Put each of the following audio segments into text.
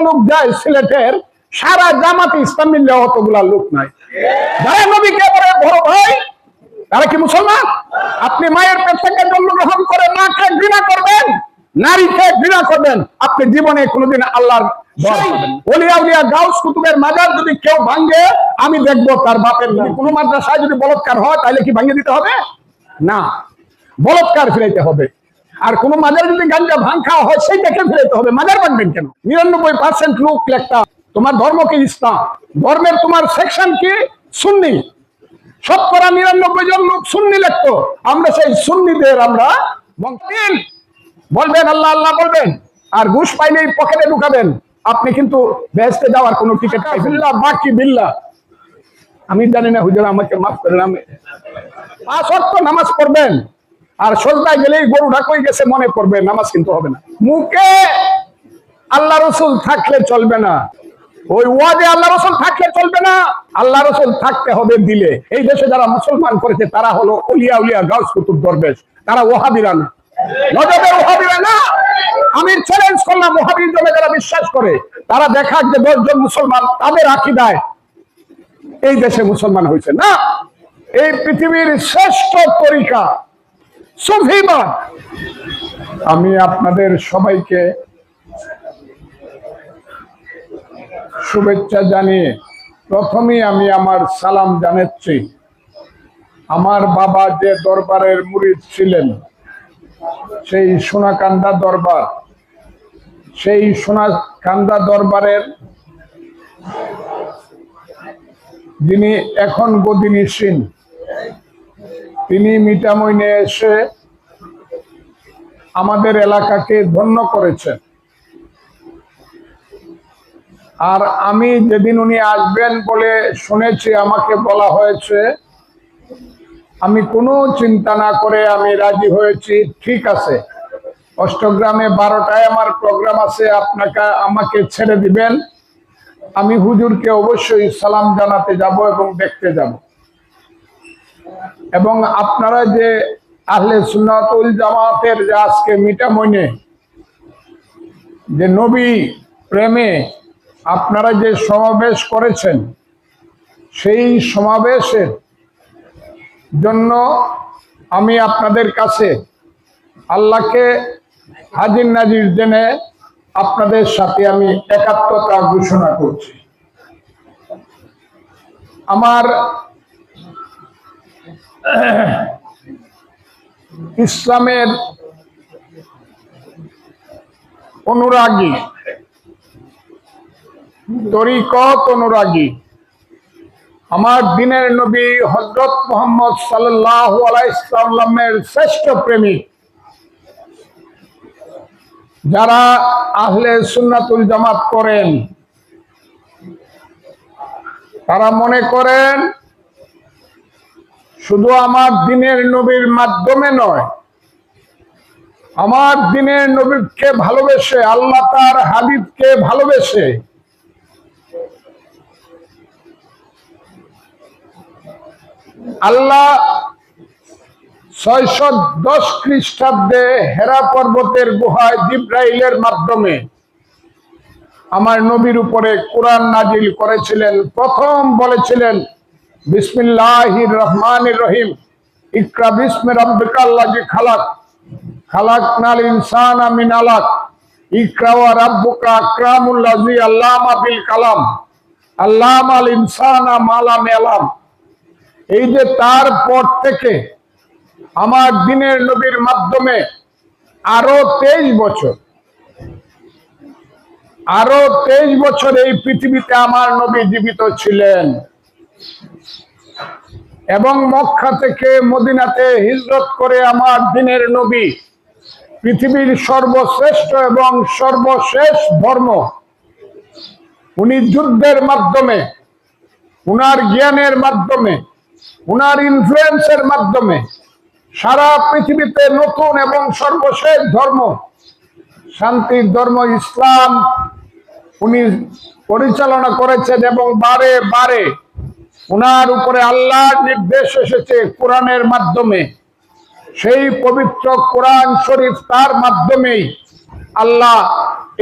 লোক যায় সিলেটের, সারা জামাতে ইসলাম মিললে অতগুলা লোক নাই। যারা নবীকে বলে বড় ভাই, তারা কি মুসলমান? আপনি মায়ের পেট থেকে জন্মগ্রহণ করে মাকে ঘৃণা করবেন, নারীকে ঘৃণা করবেন, আপনি জীবনে কোনোদিন আল্লাহর ওলিয়া উলিয়া গাউস কুতুবের মাজার যদি কেউ ভাঙে, আমি দেখবো তার বাপের। যদি কোনো মাদ্রাসায় যদি বলৎকার হয়, তাহলে কি ভাঙিয়ে দিতে হবে? না, বলৎকার ফিরাইতে হবে। আর কোন মাজার যদি গাঞ্জা ভাঙ খাওয়া হয়, সেইটাকে ফিরাইতে হবে। মাজার ভাঙবেন কেন? 99% লোক লেখতা তোমার ধর্ম কি ইসলাম, ধর্মের তোমার সেকশন কি সুন্নি। 99% জন লোক সুন্নি লিখতো, আমরা সেই সুন্নিদের আমরা বলবেন আল্লাহ আল্লাহ বলবেন, আর ঘুষ পাইলেই পকেটে ঢুকাবেন, আপনি কিন্তু বেহেশতে যাওয়ার কোনো টিকিট পাইবেন না। বাকি বিল্লাহ, আমি জানি না, হুজুর আমাকে মাফ করেন, আমি 5 ওয়াক্ত নামাজ পড়বেন, আর সজদায় গেলেই গরু ঢাকই গেছে মনে পড়বে, নামাজ কিন্তু হবে না। মুখে আল্লাহ রসুল থাকলে চলবে না, ওই ওয়াজে আল্লাহ রসুল থাকলে চলবে না, আল্লাহ রসুল থাকতে হবে দিলে। এই দেশে যারা মুসলমান করেছে তারা হলো ওলিয়া উলিয়া গাউস কুতুব দরবেশ, তারা ওয়াহাবিরা না, নজরের ওয়াহাবিরা না। আমি চ্যালেঞ্জ করলাম, ওয়াহাবিজমে যারা বিশ্বাস করে তারা দেখাক যে 10 জন মুসলমান তাদের আকীদায় এই দেশে মুসলমান হয়েছে না। এই পৃথিবীর শ্রেষ্ঠ তরিকা সুফিবাদ। আমি আপনাদের সবাইকে শুভেচ্ছা জানিয়ে প্রথমেই আমি আমার সালাম জানাচ্ছি আমার বাবা যে দরবারের মুরিদ ছিলেন, সেই সোনাকান্দা দরবার, সেই সোনাকান্দা দরবারের যিনি এখন গদিনীশীন, তিনি মিঠামইনে এসে আমাদের এলাকাকে ধন্য করেছেন। আর আমি যেদিন উনি আসবেন বলে শুনেছি, আমাকে বলা হয়েছে, আমি কোনো চিন্তা না করে আমি রাজি হয়েছি। ঠিক আছে, অষ্টগ্রামে 12টায় আমার প্রোগ্রাম আছে, আমাকে ছেড়ে দিবেন, আমি হুজুরকে অবশ্যই সালাম জানাতে যাব এবং দেখতে যাব। এবং আপনারা যে আহলে সুন্নাত ওয়াল জামাতের যে আজকে মিঠামইনে যে নবী প্রেমে আপনারা যে সমাবেশ করেছেন, সেই সমাবেশের জন্য আমি আপনাদের কাছে আল্লাহকে হাজির নাজির জেনে আপনাদের সাথে আমি একাত্মতা ঘোষণা করছি। আমার ইসলামের অনুরাগী, তরিকত অনুরাগী, আমার দিনের নবী হযরত মুহাম্মদ সাল্লাল্লাহু আলাইহি সাল্লামের শ্রেষ্ঠ প্রেমিক যারা আহলে সুন্নাতুল জামাত করেন, তারা মনে করেন শুধু আমার দিনের নবীর মাধ্যমে নয়, আমার দিনের নবীকে ভালোবেসে, আল্লাহ তার হাবিবকে ভালোবেসে আল্লাহ 610 খ্রিস্টাব্দে হেরা পর্বতের গুহায় জিব্রাইলের মাধ্যমে আমার নবীর উপরে কোরআন নাজিল করেছিলেন। প্রথম বলেছিলেন বিসমিল্লাহির রহমানির রহিম, ইকরা বিসমি রাব্বিকাল্লাযী খালাক, খালাকনাল ইনসানা মিন আলাক, ইকরা ওয়া রাব্বুকা আকরামুল্লাযী আল্লামা বিল কালাম, আল্লামাল ইনসানা মা লাম ইয়ালাম। এই যে তারপর থেকে আমার দিনের নবীর মাধ্যমে আরো 23 বছর এই পৃথিবীতে আমার নবী জীবিত ছিলেন এবং মক্কা থেকে মদিনাতে হিজরত করে আমার দিনের নবী পৃথিবীর সর্বশ্রেষ্ঠ এবং সর্বশেষ ধর্ম, উনি যুদ্ধের মাধ্যমে, উনার জ্ঞানের মাধ্যমে, উনার ইনফ্লুয়েন্সের মাধ্যমে সারা পৃথিবীতে নতুন এবং সর্বশেষ ধর্ম, শান্তির ধর্ম ইসলাম উনি পরিচালনা করেছেন। এবং বারে বারে উনার উপরে আল্লাহর নির্দেশ এসেছে কোরআনের মাধ্যমে। সেই পবিত্র কোরআন শরীফ তার মাধ্যমেই আল্লাহ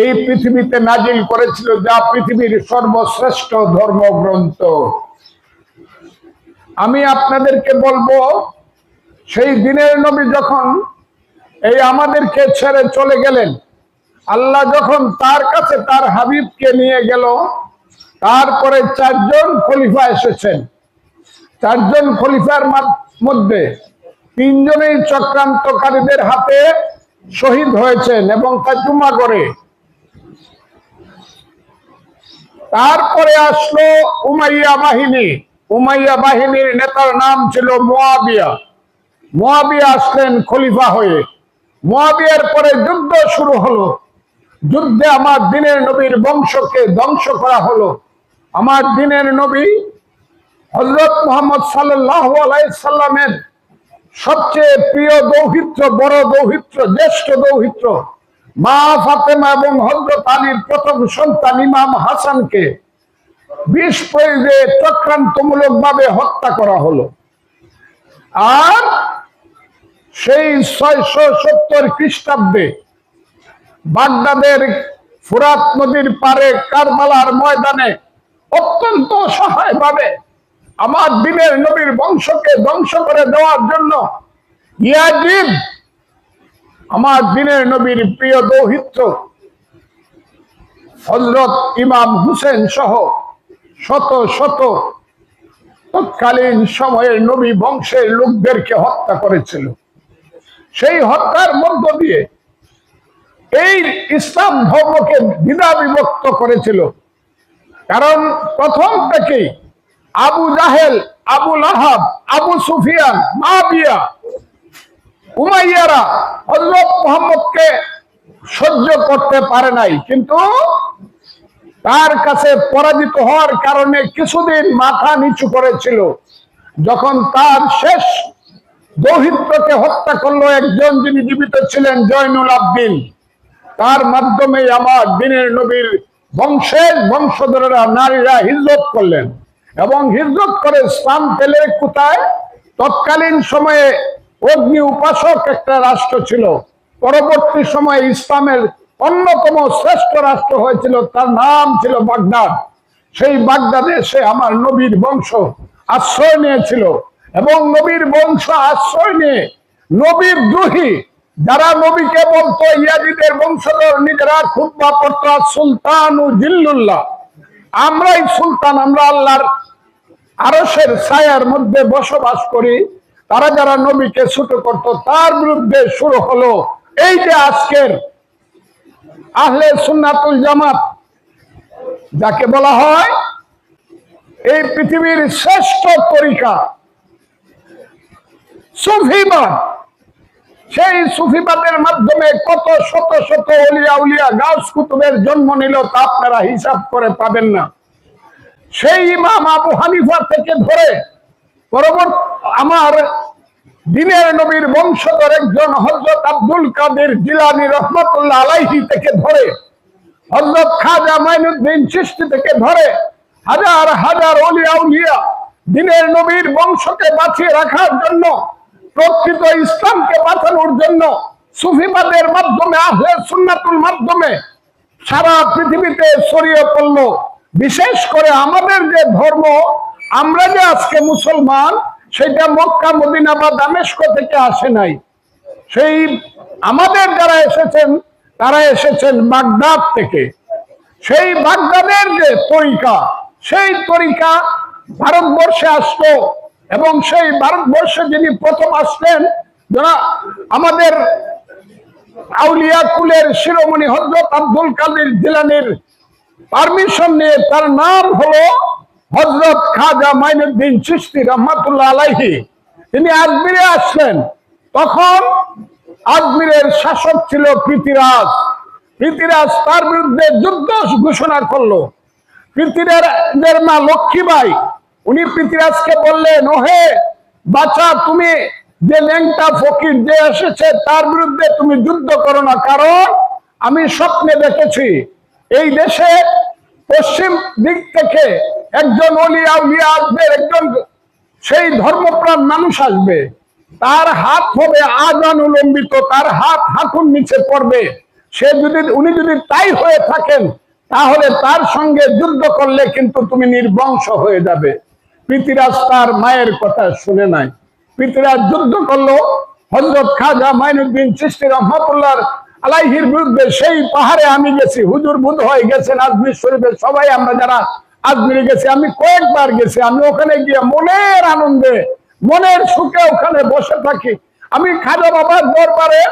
এই পৃথিবীতে নাজিল করেছিল, যা পৃথিবীর সর্বশ্রেষ্ঠ ধর্মগ্রন্থ। আমি আপনাদেরকে বলবো, সেই দিনের নবী যখন এই আমাদেরকে ছেড়ে চলে গেলেন, আল্লাহ যখন তার কাছে তার হাবিবকে নিয়ে গেল, তারপরে 4 জন খলিফা এসেছেন। 4 জন খলিফার মধ্যে 3 জনেই চক্রান্তকারীদের হাতে শহীদ হয়েছেন এবং তা জুমা করে। তারপরে আসলো উমাইয়া বাহিনী। উমাইয়া বাহিনীর নেতার নাম ছিল মুয়াবিয়া। মুয়াবিয়া আসলেন খলিফা হয়ে। মুয়াবিয়ার পরে যুদ্ধ শুরু হলো। যুদ্ধে আমার দিনের নবীর বংশকে ধ্বংস করা হলো। আমার দিনের নবী হযরত মুহাম্মদ সাল্লাল্লাহু আলাইহি সাল্লামের সবচেয়ে প্রিয় দৌহিত্র, বড় দৌহিত্র, জ্যেষ্ঠ দৌহিত্র মা ফাতেমা এবং হযরত আলীর প্রথম সন্তান ইমাম হাসানকে বিষ প্রয়োগে চক্রান্তমূলক ভাবে হত্যা করা হলো। আর সেই 670 খ্রিস্টাব্দে বাগদাদের ফুরাত নদীর পারে কারবালার ময়দানে অত্যন্ত অসহায় ভাবে আমার দিনের নবীর বংশকে ধ্বংস করে দেওয়ার জন্য ইয়াজিদ, আমার দিনের নবীর প্রিয় দৌহিত্র হযরত ইমাম হুসেন সহ শত শত তৎকালীন সময়ের নবী বংশের লোকদেরকে হত্যা করেছিল। সেই হত্যার মধ্য দিয়ে এই ইসলাম ধর্মকে দ্বিধা বিভক্ত করেছিল। কারণ প্রথম থেকেই আবু জাহেল, আবু লাহাব, আবু সুফিয়ান, মুয়াবিয়া, উমাইয়ারা হযরত মুহাম্মদকে সহ্য করতে পারে নাই, কিন্তু তার কাছে পরাজিত হওয়ার কারণে কিছুদিন মাথা নিচু করেছিল। যখন তার শেষ দৌহিত্রকে হত্যা করলো একজন, যিনি জীবিত ছিলেন, জয়নুল আবদিন, তার মাধ্যমে আমার দিনের নবীর বংশের বংশধরেরা, নারীরা হিজরত করলেন এবং হিজরত করে ইসলাম পেলে কোথায়? তৎকালীন সময়ে অগ্নি উপাসক একটা রাষ্ট্র ছিল। পরবর্তী সময়ে ইসলামের অন্যতম শ্রেষ্ঠ রাষ্ট্র হয়েছিল, তার নাম ছিল বাগদাদ। সেই বাগদাদে সে আমার নবীর বংশ আশ্রয় নিয়েছিল এবং নবীর বংশ আশ্রয় নিয়ে নবীর দ্রোহী যারা নবীকে বলতো, ইয়াজিদের বংশধর, নিজেরা খুতবা পড়ত সুলতান ও জিল্লুল্লাহ, আমরাই সুলতান, আমরা আল্লাহর আরশের ছায়ার মধ্যে বসবাস করি, তারা যারা নবীকে ছোট করত, তার বিরুদ্ধে শুরু হলো এই যে আজকের আহলে সুন্নাতুল জামাত, যাকে বলা হয় এই পৃথিবীর শ্রেষ্ঠ তরিকা সুফিবাদ। সেই সুফিবাদের মাধ্যমে কত শত শত ওলিয়া উলিয়া গাউস কুতুবের জন্ম নিল, তা আপনারা হিসাব করে পাবেন না। সেই ইমাম আবু হানিফা থেকে ধরে পরবর্তী আমার দিনের নবীর বংশধর একজন হযরত আব্দুল কাদের জিলানী রহমাতুল্লাহ আলাইহি থেকে ধরে হযরত খাজা মাইনুদ্দিন চিশতি থেকে ধরে হাজার হাজার ওলিয়া উলিয়া দিনের নবীর বংশকে বাঁচিয়ে রাখার জন্য, প্রকৃত ইসলামকে বাঁচানোর জন্য সুফিবাদের মাধ্যমে, আহলে সুন্নাতুল মাধ্যমে সারা পৃথিবীতে ছড়িয়ে পড়ল। বিশেষ করে আমাদের যে ধর্ম, আমরা যে আজকে মুসলমান, সেটা মক্কা, মদিনা বা দামেস্ক থেকে আসে নাই। সেই আমাদের যারা এসেছেন, তারা এসেছেন বাগদাদ থেকে। সেই বাগদাদের যে তরিকা, সেই তরিকা ভারতবর্ষে আসলো এবং সেই ভারতবর্ষে যিনি প্রথম আসলেন, যারা আমাদের আউলিয়া কুলের শিরোমণি হযরত আব্দুল কাদের জিলানীর পারমিশন নিয়ে, তার নাম হলো হযরত খাজা মাইনুদ্দিন চিশতি রহমাতুল্লাহ আলাইহি। তিনি আজমিরে আসলেন। তখন আজমিরের শাসক ছিল পৃথিরাজ। পৃথিরাজ তার বিরুদ্ধে যুদ্ধ ঘোষণা করলো। পৃথিরাজের মা লক্ষ্মীবাই, উনি পৃথিরাজকে বললেন, ওহে বাচ্চা, তুমি যে ল্যাংটা ফকির যে এসেছে, তার বিরুদ্ধে তুমি যুদ্ধ করো না, কারণ আমি স্বপ্নে দেখেছি এই দেশে পশ্চিম দিক থেকে একজন ওলিয়া উলিয়া আসবে, একজন সেই ধর্মপ্রাণ মানুষ আসবে, তার হাত হবে আজান উলম্বিত, তার হাত হাঁটুর নিচে পড়বে, উনি যদি তাই হয়ে থাকেন, তাহলে তার সঙ্গে যুদ্ধ করলে কিন্তু তুমি নির্বংশ হয়ে যাবে। পৃথ্বীরাজ তার মায়ের কথা শুনে নাই। পৃথ্বীরাজ যুদ্ধ করলো হযরত খাজা মাইনুদ্দিন চিশতি রহমাতুল্লাহ আলাইহির বিরুদ্ধে। সেই পাহাড়ে আমি গেছি, হুজুর বুধ হয়ে গেছেন আজমির শরীফে, সবাই আমরা যারা আজমিরে গেছি, আমি কয়েকবার গেছি। আমি ওখানে গিয়ে মনের আনন্দে, মনের সুখে ওখানে বসে থাকি। আমি খাজা বাবার দরবারে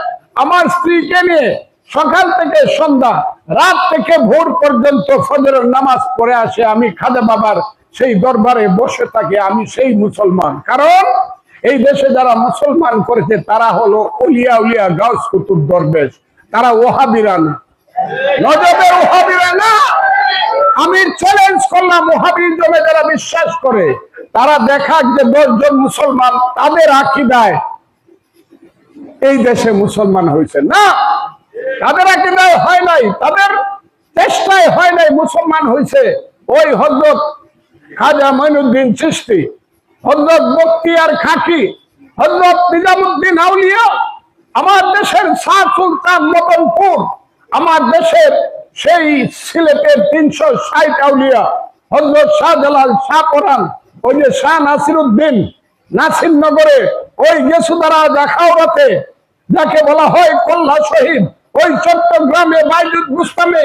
আমার স্ত্রীকে নিয়ে সকাল থেকে সন্ধ্যা, রাত থেকে ভোর পর্যন্ত ফজরের নামাজ পড়ে আসে। আমি খাজা বাবার সেই দরবারে বসে থাকি। আমি সেই মুসলমান। কারণ এই দেশে যারা মুসলমান করেছে তারা হলো ওলিয়া উলিয়া গাউস কুতুব দরবেশ, তারা ওহাবিরা না, নজবের ওহাবিরা না। আমি চ্যালেঞ্জ করলাম, ওহাবিজমে যারা বিশ্বাস করে তারা দেখাক যে 10 জন মুসলমান তাদের আকীদায় এই দেশে মুসলমান হয়েছে না। তাদের আকীদায় হয় নাই, তাদের চেষ্টায় হয় নাই, মুসলমান হয়েছে ওই হযরত খাজা মাইনুদ্দিন চিশতি, হযরত বখতিয়ার খাকি, হযরত নিজামুদ্দিন আউলিয়া, আমার দেশের শাহ সুলতান মদনপুর, আমার দেশের সেই সিলেটের 360 আউলিয়া, হযরত শাহজালাল, শাহপরান, ওই যে শাহ নাসিরউদ্দিন নাসিরনগরে, ওই গেসুদারা জাখাওরাতে যাকে বলা হয় কল্লা শহীদ, ওই চট্টগ্রামে বাইজুদ বুস্তামে,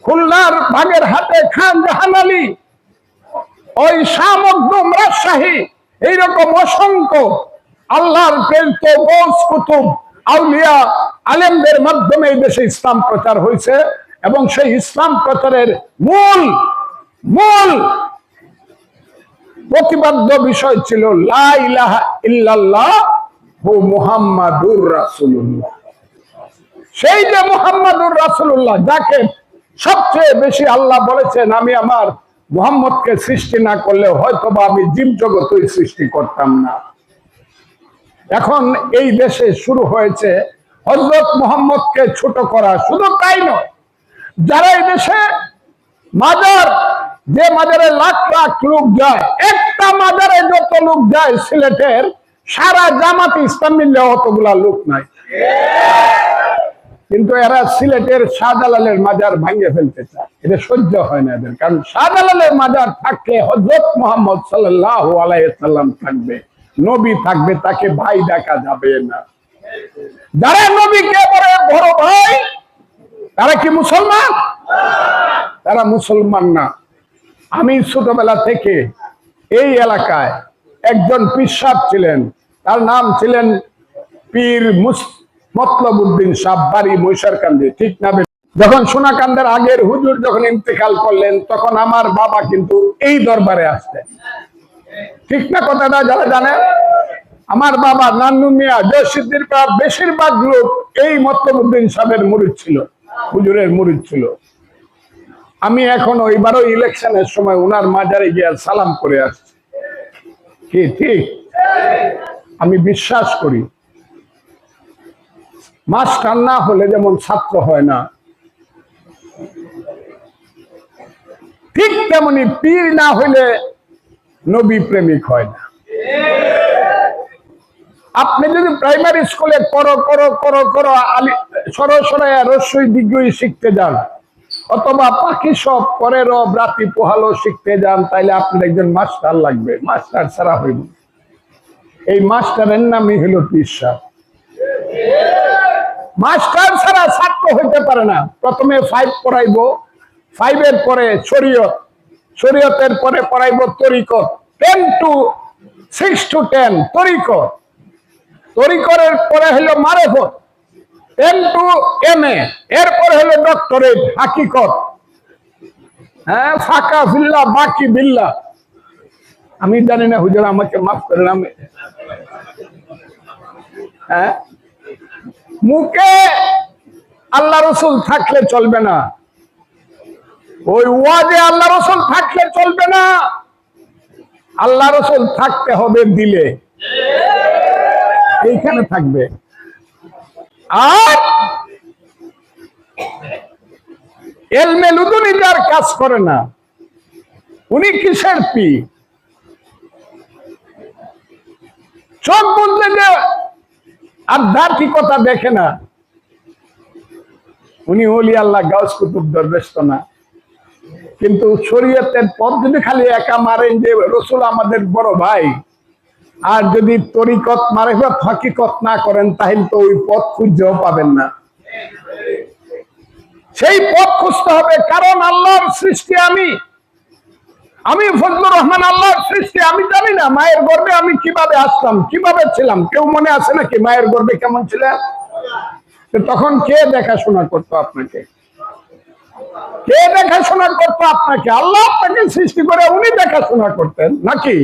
খুলনার বাগেরহাটে খান জাহান আলী, ওই শাহ মখদুম রাজশাহী, এইরকম অসংখ্য আল্লাহর প্রেরিত গৌস কুতুব আউলিয়া আলেমদের মাধ্যমে এই দেশে ইসলাম প্রচার হয়েছে। এবং সেই ইসলাম প্রচারের মূল প্রতিপাদ্য বিষয় ছিল লা ইলাহা ইল্লাল্লাহ মুহাম্মাদুর রাসূলুল্লাহ। সেই যে মুহাম্মাদুর রাসূলুল্লাহ, যাকে সবচেয়ে বেশি আল্লাহ বলেছেন, আমি আমার মুহাম্মদকে সৃষ্টি না করলে হয়তোবা আমি জীব জগতই সৃষ্টি করতাম না। এখন এই দেশে শুরু হয়েছে হযরত মুহাম্মদকে ছোট করা। শুধু তাই নয়, যারা এই দেশে মাজার, যে মাজারে লাখ লাখ লোক যায়, একটা মাজারে যত লোক যায় সিলেটের সারা জামাত ইসলাম মিললে অতগুলা লোক নাই। কিন্তু এরা সিলেটের শাহজালালের মাজার ভাঙিয়ে ফেলতে চায়। এটা সহ্য হয় না এদের। কারণ শাহজালালের মাজার থাকলে হযরত মুহাম্মদ সাল্লাল্লাহু আলাইহি ওয়াসাল্লাম থাকবে, নবী থাকবে, তাকে ভাই ডাকা যাবে না। যারা নবীকে বলে বড় ভাই, তারা কি মুসলমান? তারা মুসলমান না। আমি ছোটবেলা থেকে এই এলাকায় একজন পীর সাহেব ছিলেন, তার নাম ছিলেন পীর মতলবউদ্দিন সাহেব, বাড়ি মৈশারকান্দি, ঠিক না? যখন সোনাকান্দের আগের হুজুর যখন ইন্তেকাল করলেন, তখন আমার বাবা কিন্তু এই দরবারে আসতেন, ঠিক না কথাটা? যারা জানেন, আমার বাবা নান্নু মিয়া, জয়সিদ্দির বেশিরভাগ লোক এই মতলবউদ্দিন সাহেবের মুরিদ ছিল, হুজুরের মুরিদ ছিল। আমি এখন ওইবারও ইলেকশনের সময় ওনার মাজারে গিয়ে সালাম করে আসছি। কি ঠিক? আমি বিশ্বাস করি মাস্টার না হলে যেমন ছাত্র হয় না, ঠিক তেমনি পীর না হইলে নবী প্রেমিক হয় না। আপনি যদি প্রাইমারি স্কুলে করো করো করো করো সরসরায়া রস্যই দীর্ঘই শিখতে যান, অথবা পাখি সব করে রব রাতি পোহালো শিখতে যান, তাইলে আপনার একজন মাস্টার লাগবে। মাস্টার ছাড়া হইব। এই মাস্টারের নামই হলো পীর সাহেব। মাস্টার ছাড়া ছাত্র হইতে পারে না। প্রথমে 5 পড়াইবো, 5-এর পরে শরীয়ত, শরীয়তের পরে পড়াইবো তরিকত, 10 to 6 to 10 তরিকত, তরিকতের পরে হলো মারেফত, 10 to MA, এরপরে হলো ডক্টরেট, হাকিকত, হ্যাঁ, ফাঁকা ফিল্লা বাকি বিল্লা। আমি জানি না, হুজুর আমাকে মাফ করেন। আমি হ্যাঁ, মুখে আল্লাহ রসুল থাকলে চলবে না, ওই ওয়াজে আল্লাহ রসুল থাকলে চলবে না। আল্লাহ রসুল থাকতে হবে দিলে, এইখানে থাকবে। আর এলমে লুদুনি যার কাজ করে না, উনি কিসের পীর? চোখ বুঝলে যে আধ্যাত্মিকতা দেখে না, উনি ওলি আল্লাহ গাউস কুতুব দরবেশ তো না। কিন্তু শরীয়তের পথ যদি খালি একা মারেন যে রসুল আমাদের বড় ভাই, আর যদি তরিকত মারিফত হকিকত না করেন তাহলে তো ওই পথ খুঁজেও পাবেন না। সেই পথ খুঁজতে হবে, কারণ আল্লাহর সৃষ্টি আমি ফজলুর রহমান আল্লাহর সৃষ্টি। আমি জানি না মায়ের গর্ভে আমি কিভাবে আসলাম, কিভাবে ছিলাম। কেউ মনে আছে নাকি মায়ের গর্ভে কেমন ছিলেন? তখন কে দেখাশোনা করতো আপনাকে? কে দেখাশোনা করতো আপনাকে? আল্লাহ আপনাকে সৃষ্টি করে উনি দেখাশোনা করতেন নাকি?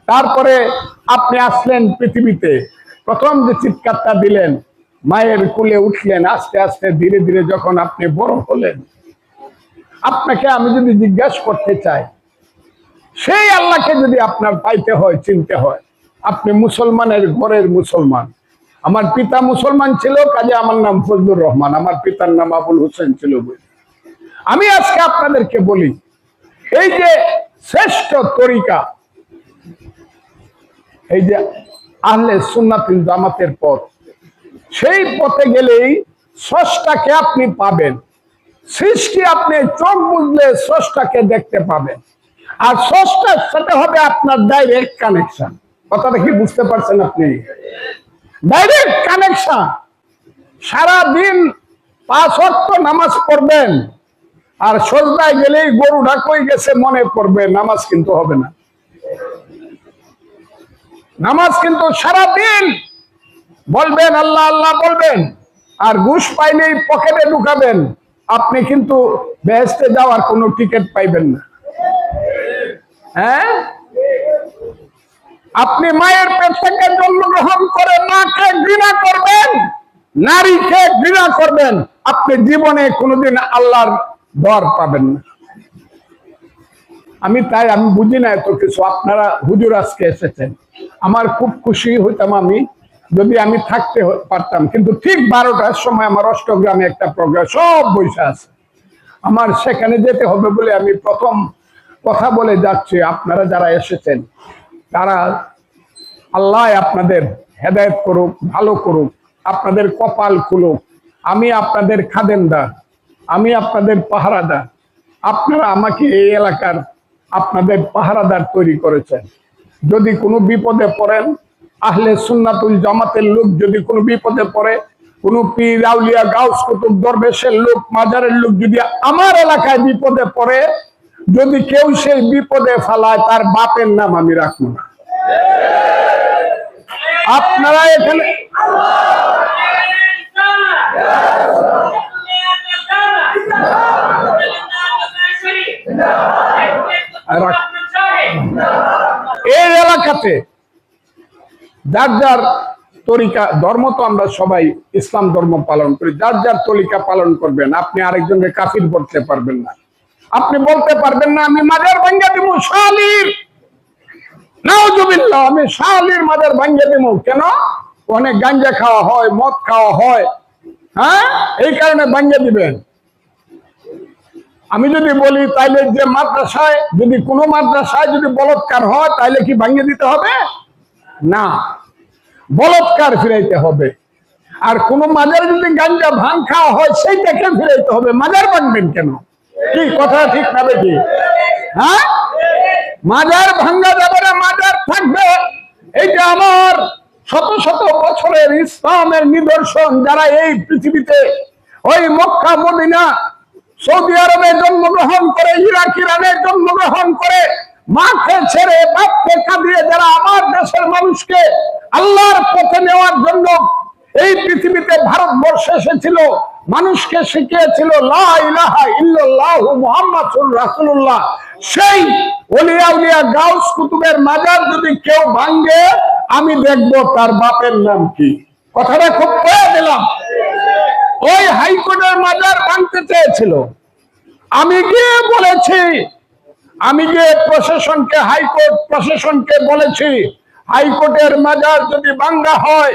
তারপরে আপনি আসলেন পৃথিবীতে, প্রথম যে চিৎকারটা দিলেন, মায়ের কোলে উঠলেন, আস্তে আস্তে ধীরে ধীরে যখন আপনি বড় হলেন, আপনাকে আমি যদি জিজ্ঞাসা করতে চাই, সেই আল্লাহকে যদি আপনার পাইতে হয়, চিনতে হয়, আপনি মুসলমানের ঘরের মুসলমান। আমার পিতা মুসলমান ছিল, কাজে আমার নাম ফজলুর রহমান, আমার পিতার নাম আবুল হোসেন ছিল। আমি আজকে আপনাদেরকে বলি, এই যে শ্রেষ্ঠ তরিকা, এই যে আহলে সুন্নাতুল জামাতের পথ, সেই পথে গেলেই স্রষ্টাকে আপনি পাবেন। সৃষ্টি আপনি চোখ বুঝলে স্রষ্টাকে দেখতে পাবেন, আর স্রষ্টার সাথে হবে আপনার ডাইরেক্ট কানেকশন। কথাটা কি বুঝতে পারছেন আপনি? Direct connection. সারাদিন 5 ওয়াক্ত নামাজ পড়বেন, আর সজদায় গেলেই গরুটা কই গেছে মনে পড়বে, নামাজ কিন্তু হবে না। নামাজ কিন্তু সারাদিন বলবেন আল্লাহ আল্লাহ বলবেন, আর ঘুষ পাইলেই পকেটে ঢুকাবেন, আপনি কিন্তু বেহেশতে যাওয়ার কোনো টিকিট পাইবেন না। হ্যাঁ, আপনি মায়ের পেট থেকে জন্মগ্রহণ করে মাকে ঘৃণা করবেন, নারীকে ঘৃণা করবেন, আপনি জীবনে কোনোদিন আল্লাহর দর পাবেন না। আমি বুঝি না এত কিছু। আপনারা হুজুর আজকে এসেছেন, আমার খুব খুশি হইতাম আমি যদি আমি থাকতে পারতাম। কিন্তু ঠিক 12টার সময় আমার অষ্টগ্রামে একটা প্রোগ্রাম, সব বৈশা আছে, আমার সেখানে যেতে হবে বলে আমি প্রথম কথা বলে যাচ্ছি। আপনারা যারা এসেছেন তারা, আল্লাহ আপনাদের হেদায়েত করুক, ভালো করুক, আপনাদের কপাল খুলুক। আমি আপনাদের খাদেমদার, আমি আপনাদের পাহারাদার। আপনারা আমাকে এই এলাকার আপনাদের পাহারাদার তৈরি করেছেন। যদি কোনো বিপদে পড়েন, আহলে সুন্নাতুল জামাতের লোক যদি কোনো বিপদে পড়ে, কোনো পীর আউলিয়া গাউস কুতুব দরবেশের লোক, মাজারের লোক যদি আমার এলাকায় বিপদে পড়ে, যদি কেউ সেই বিপদে ফেলায়, তার বাপের নাম আমি রাখবো না। আপনারা এখানে এই এলাকাতে যার যার তরিকা ধর্ম, তো আমরা সবাই ইসলাম ধর্ম পালন করি, যার যার তরিকা পালন করবেন। আপনি আরেকজনকে কাফির বলতে পারবেন না। আপনি বলতে পারবেন না আমি মাজার ভাঙ্গা দিব শালির, নাউজুবিল্লাহ, আমি শালির মাজার ভাঙ্গা দিব। কেন? অনেক গাঞ্জা খাওয়া হয়, মদ খাওয়া হয়, হ্যাঁ, এই কারণে ভাঙ্গা দিবেন। আমি যদি বলি তাইলে যে মাদ্রাসায়, যদি কোনো মাদ্রাসায় যদি বলৎকার হয়, তাইলে কি ভাঙ্গা দিতে হবে? না, বলৎকার ফিরাইতে হবে। আর কোন মাজার যদি গাঞ্জা ভাঙ খাওয়া হয়, সেইটাকে ফিরাইতে হবে। মাজার ভাঙবেন কেন? কি কথা ঠিক না বেশি? হ্যাঁ, মাজার ভাঙ্গা যাবে না, মাজার থাকবে। এইটা আমার শত শত বছরের ইসলামের নিদর্শন। যারা এই পৃথিবীতে ওই মক্কা মদিনা সৌদি আরবে জন্মগ্রহণ করে, ইরাক ইরানে জন্মগ্রহণ করে, মাকে ছেড়ে বাপকে কাঁদিয়ে যারা আমার দেশের মানুষকে আল্লাহর পথে নেওয়ার জন্য এই পৃথিবীতে ভারতবর্ষে এসেছিল, মানুষকে শিখিয়েছিল লা ইলাহা ইল্লাল্লাহু মুহাম্মাদুর রাসূলুল্লাহ, সেই ওলিয়া উলিয়া গাউস কুতুবের মাজার যদি কেউ ভাঙে, আমি দেখবো তার বাপের নাম কি। কথাটা খুব কয়ে দিলাম। ওই হাইকোর্টের মাজার ভাঙতে চেয়েছিল, আমি গিয়ে বলেছি, আমি গিয়ে প্রশাসনকে, হাইকোর্ট প্রশাসনকে বলেছি, হাইকোর্টের মাজার যদি ভাঙ্গা হয়,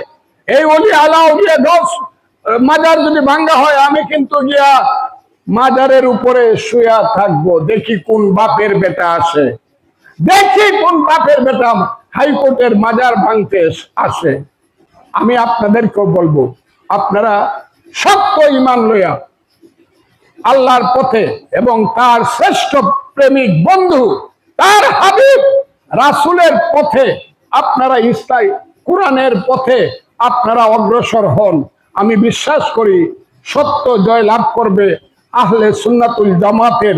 এই ওলি আলা উলিয়া গাউস মাজার যদি ভাঙ্গা হয়, আমি কিন্তু গিয়া মাজারের উপরে শুয়া থাকবো, দেখি কোন বাপের বেটা আসে, দেখি কোন বাপের বেটা হাইকোর্টের মাজার ভাঙতে আসে। আমি আপনাদেরকেও বলবো, আপনারা সত্য ঈমান লইয়া আল্লাহর পথে এবং তার শ্রেষ্ঠ প্রেমিক বন্ধু তার হাবিব রাসূলের পথে আপনারা কোরআনের পথে আপনারা অগ্রসর হন। আমি বিশ্বাস করি সত্য জয় লাভ করবে। আহলে সুন্নাতুল জামাতের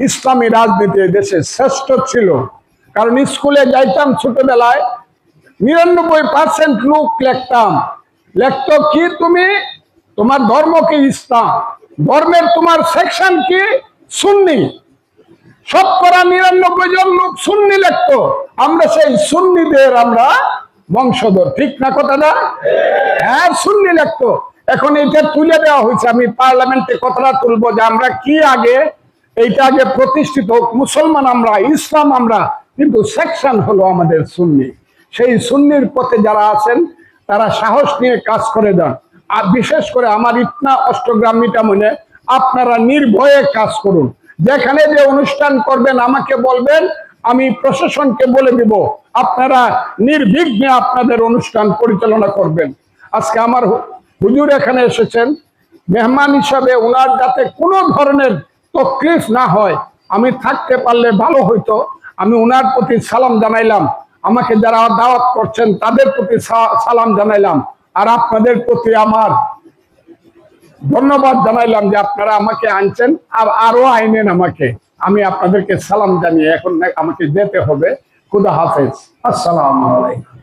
ইসলামী রাজনীতি দেশে শ্রেষ্ঠ ছিল। কারণ স্কুলে যাইতাম ছোটবেলায় 99% লোক লিখতো কি তুমি তোমার ধর্ম কি ইসলাম, ধর্মের তোমার সেকশন কি সুন্নি। শতকরা 99 জন লোক সুন্নি লিখতো। আমরা সেই সুন্নিদের আমরা বংশধর, ঠিক না কথাটা? হ্যাঁ, সুন্নি লিখতো। এখন এটা তুলে দেওয়া হয়েছে। আমি পার্লামেন্টে কথাটা তুলবো যে আমরা কি আগে এইটা আগে প্রতিষ্ঠিত হোক, মুসলমান আমরা, ইসলাম আমরা, কিন্তু সেকশন হলো আমাদের সুন্নি। সেই সুন্নির পথে যারা আছেন তারা সাহস নিয়ে কাজ করে যান। আর বিশেষ করে আমার ইটনা অষ্টগ্রাম মিটামনে আপনারা নির্ভয়ে কাজ করুন। যেখানে যে অনুষ্ঠান করবেন আমাকে বলবেন, আমি প্রশাসনকে বলে দিব, আপনারা নির্বিঘ্নে আপনাদের অনুষ্ঠান পরিচালনা করবেন। আজকে আমার হুজুর এখানে এসেছেন মেহমান হিসাবে, ওনার যাতে কোনো ধরনের তকলিফ না হয়, আমি থাকতে পারলে ভালো হইতো। আমি ওনার প্রতি সালাম জানাইলাম, আমাকে যারা দাওয়াত করছেন তাদের প্রতি সালাম জানাইলাম, আর আপনাদের প্রতি আমার ধন্যবাদ জানাইলাম যে আপনারা আমাকে আনছেন, আর আরো আইনেন আমাকে। আমি আপনাদেরকে সালাম জানিয়ে এখন আমাকে যেতে হবে। খুদা হাফেজ, আসসালামু আলাইকুম।